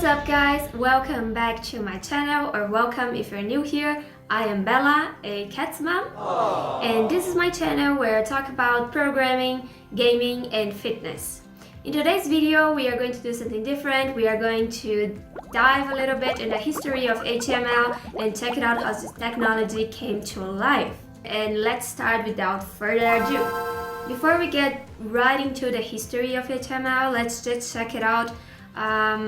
up guys, welcome back to my channel, or welcome if you're new here. I am Bella, a cat's mom. Aww. And this is my channel where I talk about programming, gaming and fitness. In today's video we are going to do something different. We are going to dive a little bit in the history of HTML and check it out how this technology came to life. And let's start without further ado. Before we get right into the history of HTML, let's just check it out.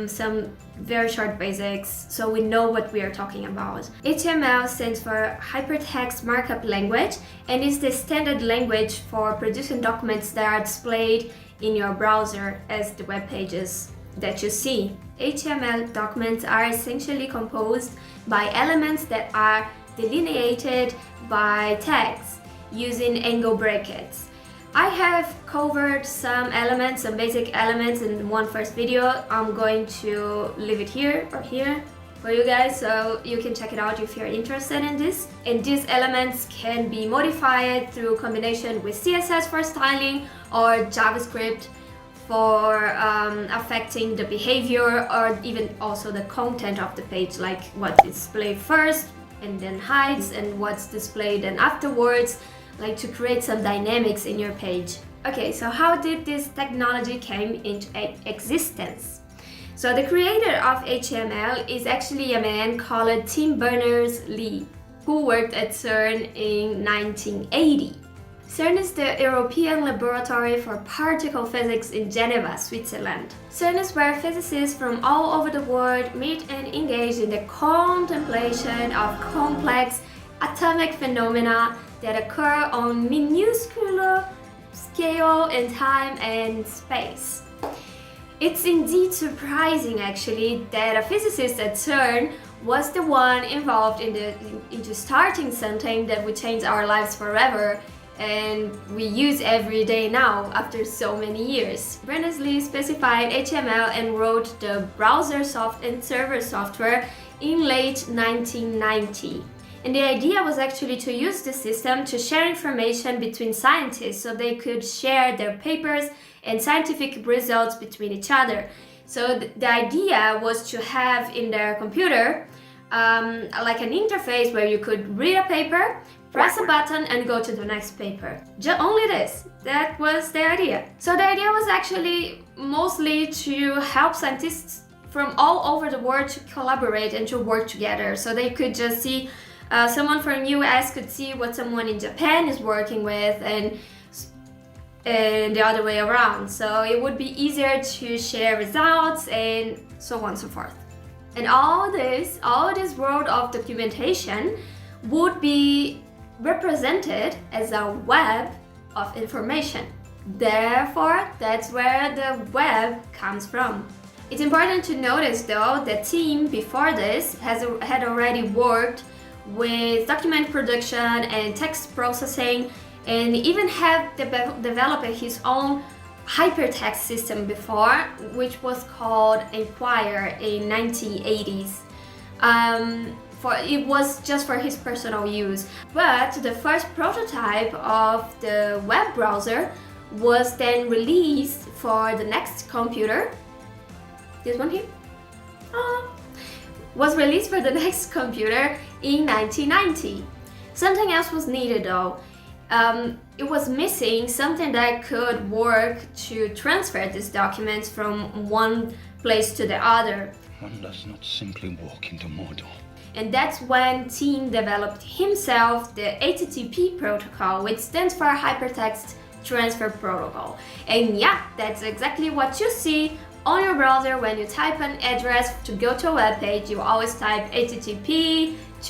Some very short basics so we know what we are talking about. HTML stands for Hypertext Markup Language and is the standard language for producing documents that are displayed in your browser as the web pages that you see. HTML documents are essentially composed by elements that are delineated by tags using angle brackets. I have covered some basic elements in one first video. I'm going to leave it here or here for you guys so you can check it out if you're interested in this. And these elements can be modified through combination with CSS for styling or JavaScript for affecting the behavior or even also the content of the page, like what's displayed first and then hides and what's displayed and afterwards, like to create some dynamics in your page. Okay, so how did this technology came into existence? So the creator of HTML is actually a man called Berners-lee, who worked at CERN in 1980. CERN is the European Laboratory for Particle Physics in Geneva, Switzerland. CERN is where physicists from all over the world meet and engage in the contemplation of complex atomic phenomena that occur on minuscule scale in time and space. It's indeed surprising actually that a physicist at CERN was the one involved into starting something that would change our lives forever and we use every day now after so many years. Berners-lee specified HTML and wrote the browser and server software in late 1990. And the idea was actually to use the system to share information between scientists so they could share their papers and scientific results between each other. So the idea was to have in their computer like an interface where you could read a paper, press a button and go to the next paper. Only this. That was the idea. So the idea was actually mostly to help scientists from all over the world to collaborate and to work together so they could just see someone from US could see what someone in Japan is working with and the other way around. So it would be easier to share results and so on and so forth. And all this world of documentation would be represented as a web of information. Therefore, that's where the web comes from. It's important to notice though that team before this had already worked with document production and text processing and even had developed his own hypertext system before, which was called Enquire in 1980s. It was just for his personal use. But the first prototype of the web browser was then released for the next computer. This one here. Was released for the next computer in 1990. Something else was needed though. It was missing something that could work to transfer these documents from one place to the other. One does not simply walk into Mordor. And that's when Tim developed himself the HTTP protocol, which stands for Hypertext Transfer Protocol. And yeah, that's exactly what you see on your browser. When you type an address to go to a web page, you always type HTTP, /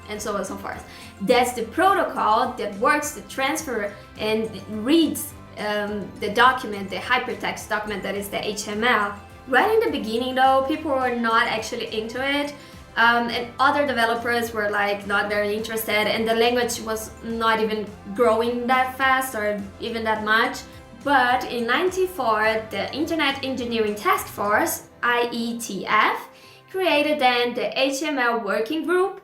and so on and so forth. That's the protocol that works to transfer and reads the document, the hypertext document that is the HTML. Right in the beginning though, people were not actually into it and other developers were like not very interested and the language was not even growing that fast or even that much. But in 1994, the Internet Engineering Task Force, IETF, created then the HTML working group,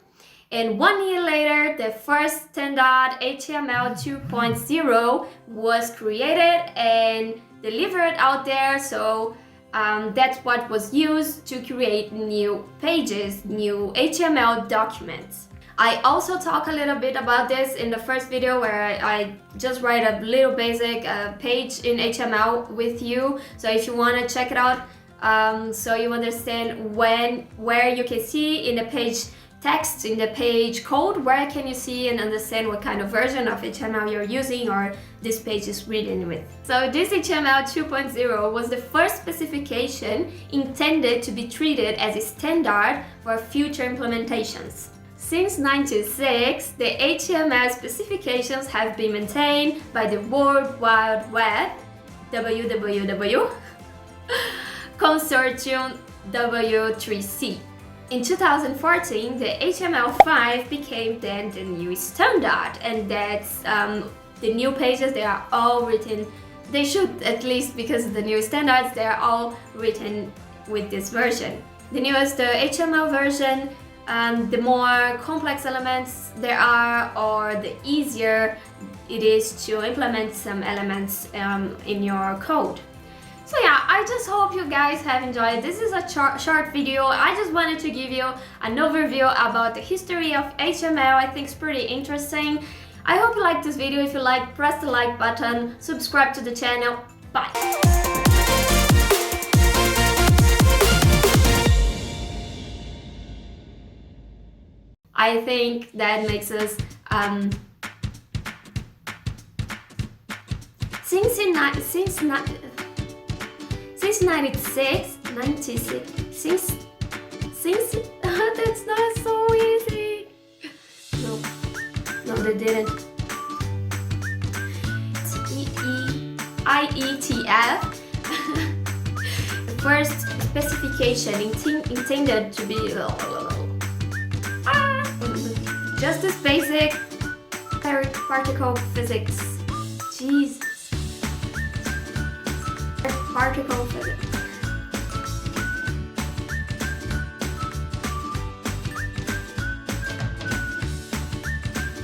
and 1 year later, the first standard HTML 2.0 was created and delivered out there. So That's what was used to create new pages, new HTML documents. I also talk a little bit about this in the first video where I just write a little basic page in HTML with you. So if you want to check it out, so you understand where you can see in the page text, in the page code, where can you see and understand what kind of version of HTML you're using or this page is written with. So this HTML 2.0 was the first specification intended to be treated as a standard for future implementations. Since 1996, the HTML specifications have been maintained by the World Wide Web, WWW, Consortium W3C. In 2014, the HTML5 became then the new standard, and that's the new pages, they are all written, they should at least, because of the new standards, they are all written with this version. The newest HTML version, the more complex elements there are, or the easier it is to implement some elements in your code. So yeah, I just hope you guys have enjoyed. This is a short video. I just wanted to give you an overview about the history of HTML. I think it's pretty interesting. I hope you liked this video. If you like, press the like button, subscribe to the channel. Bye! I think that makes us since 96 that's not so easy. No, they didn't. IETF. The first specification intended to be just this basic particle physics. Jesus. Particle physics.